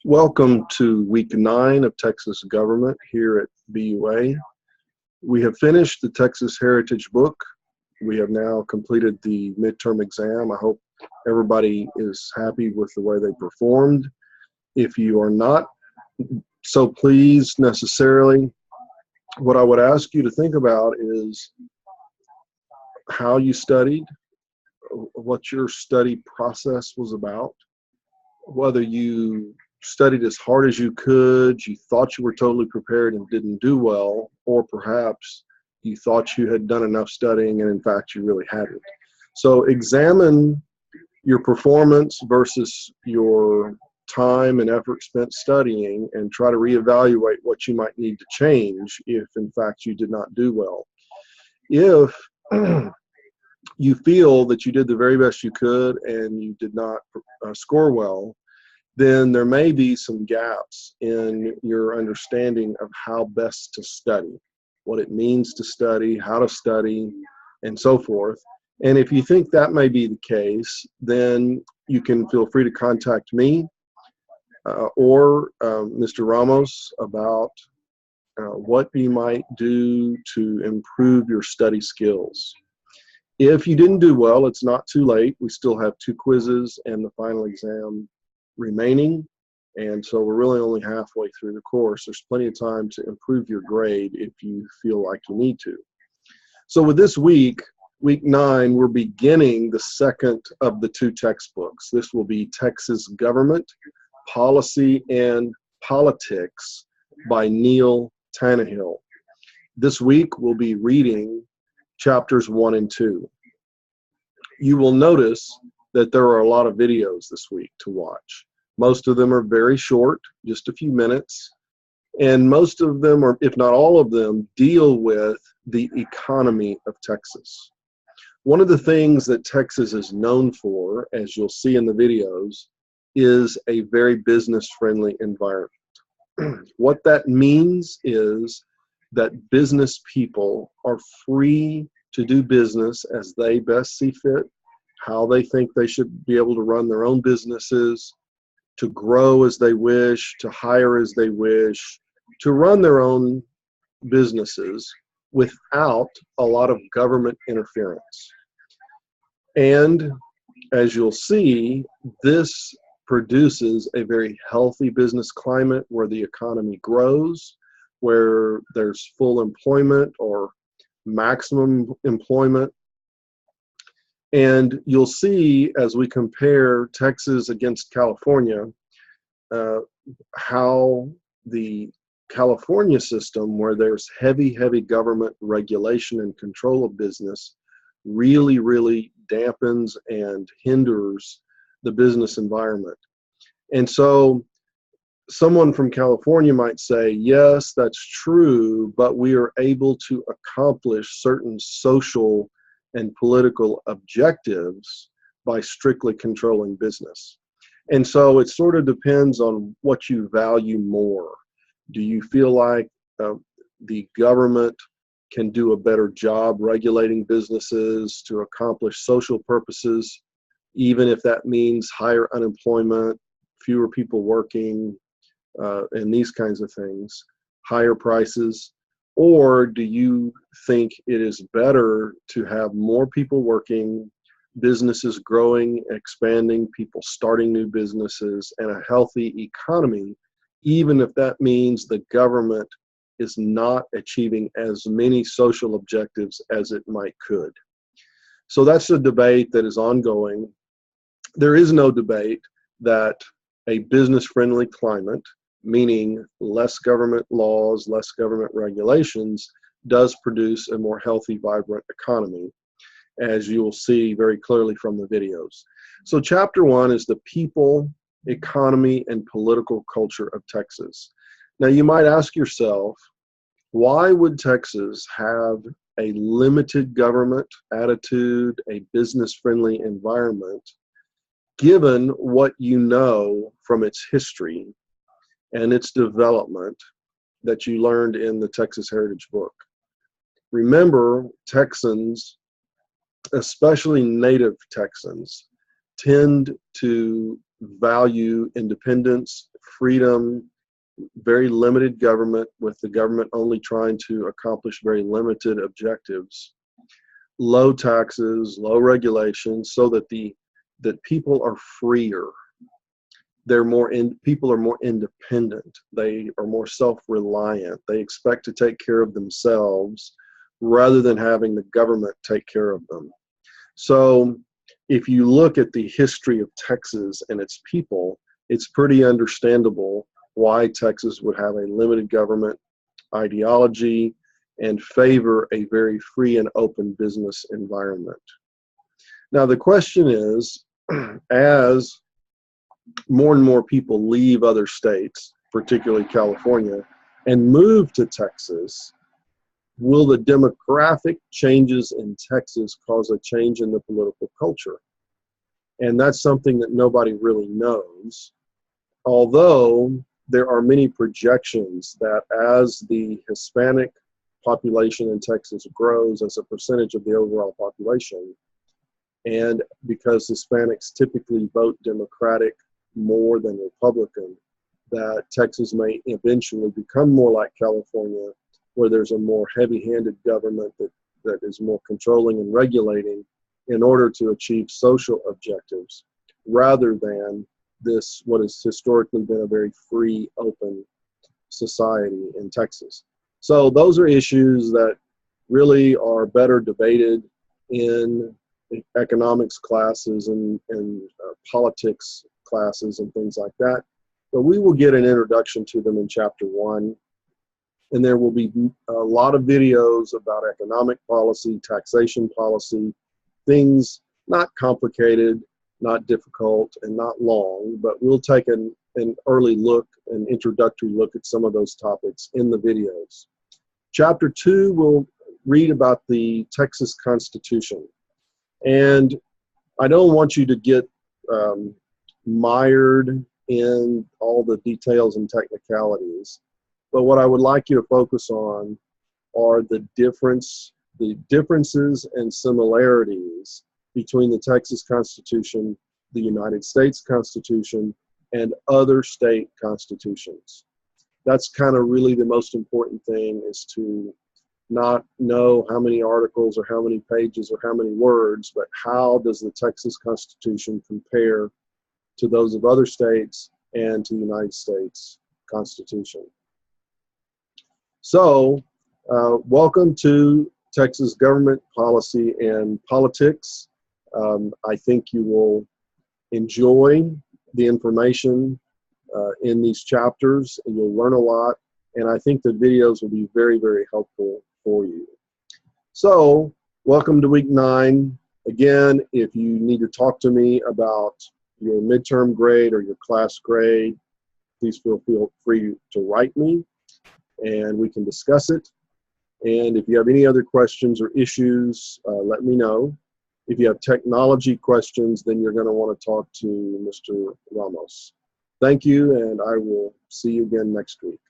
Welcome to week 9 of Texas Government here at BUA. We have finished the Texas Heritage book. We have now completed the midterm exam. I hope everybody is happy with the way they performed. If you are not so pleased necessarily, what I would ask you to think about is how you studied, what your study process was about, whether you studied as hard as you could, you thought you were totally prepared and didn't do well, or perhaps you thought you had done enough studying and in fact you really hadn't. So examine your performance versus your time and effort spent studying and try to reevaluate what you might need to change if in fact you did not do well. If you feel that you did the very best you could and you did not score well, then there may be some gaps in your understanding of how best to study, what it means to study, how to study, and so forth. And if you think that may be the case, then you can feel free to contact me or Mr. Ramos about what you might do to improve your study skills. If you didn't do well, it's not too late. We still have 2 quizzes and the final exam remaining, and so we're really only halfway through the course. There's plenty of time to improve your grade if you feel like you need to. So with this week 9, we're beginning the second of the 2 textbooks. This will be Texas Government, Policy and Politics by Neil Tannehill. This week we'll be reading chapters 1 and 2. You will notice that there are a lot of videos this week to watch. Most of them are very short, just a few minutes, and most of them, or if not all of them, deal with the economy of Texas. One of the things that Texas is known for, as you'll see in the videos, is a very business-friendly environment. What that means is that business people are free to do business as they best see fit, how they think they should be able to run their own businesses, to grow as they wish, to hire as they wish, to run their own businesses without a lot of government interference. And as you'll see, this produces a very healthy business climate where the economy grows, where there's full employment or maximum employment. And you'll see as we compare Texas against California, how the California system, where there's heavy government regulation and control of business, really dampens and hinders the business environment. And so someone from California might say, yes, that's true, but we are able to accomplish certain social and political objectives by strictly controlling business. And so it sort of depends on what you value more. Do you feel like the government can do a better job regulating businesses to accomplish social purposes, even if that means higher unemployment, fewer people working, and these kinds of things, higher prices? Or do you think it is better to have more people working, businesses growing, expanding, people starting new businesses, and a healthy economy, even if that means the government is not achieving as many social objectives as it might could? So that's a debate that is ongoing. There is no debate that a business-friendly climate, meaning less government laws, less government regulations, does produce a more healthy, vibrant economy, as you will see very clearly from the videos. So chapter 1 is the people, economy, and political culture of Texas. Now you might ask yourself, why would Texas have a limited government attitude, a business-friendly environment, given what you know from its history and its development that you learned in the Texas Heritage book? Remember, Texans, especially native Texans, tend to value independence, freedom, very limited government, with the government only trying to accomplish very limited objectives, low taxes, low regulations, so that people are freer. People are more independent. They are more self-reliant. They expect to take care of themselves rather than having the government take care of them. So if you look at the history of Texas and its people, it's pretty understandable why Texas would have a limited government ideology and favor a very free and open business environment. Now the question is, as more and more people leave other states, particularly California, and move to Texas, will the demographic changes in Texas cause a change in the political culture? And that's something that nobody really knows. Although there are many projections that as the Hispanic population in Texas grows as a percentage of the overall population, and because Hispanics typically vote Democratic more than Republican, that Texas may eventually become more like California, where there's a more heavy-handed government that is more controlling and regulating in order to achieve social objectives, rather than this, what has historically been a very free, open society in Texas. So those are issues that really are better debated in economics classes and politics classes and things like that. But we will get an introduction to them in chapter 1. And there will be a lot of videos about economic policy, taxation policy, things not complicated, not difficult, and not long, but we'll take an early look, an introductory look at some of those topics in the videos. Chapter 2 will read about the Texas Constitution. And I don't want you to get mired in all the details and technicalities, but what I would like you to focus on are the differences and similarities between the Texas Constitution, the United States Constitution, and other state constitutions. That's kind of really the most important thing, is to not know how many articles or how many pages or how many words, but how does the Texas Constitution compare to those of other states and to the United States Constitution. So, welcome to Texas Government Policy and Politics. I think you will enjoy the information in these chapters, and you'll learn a lot, and I think the videos will be very, very helpful for you. So, welcome to week 9. Again, if you need to talk to me about your midterm grade or your class grade, please feel free to write me, and we can discuss it. And if you have any other questions or issues, let me know. If you have technology questions, then you're going to want to talk to Mr. Ramos. Thank you, and I will see you again next week.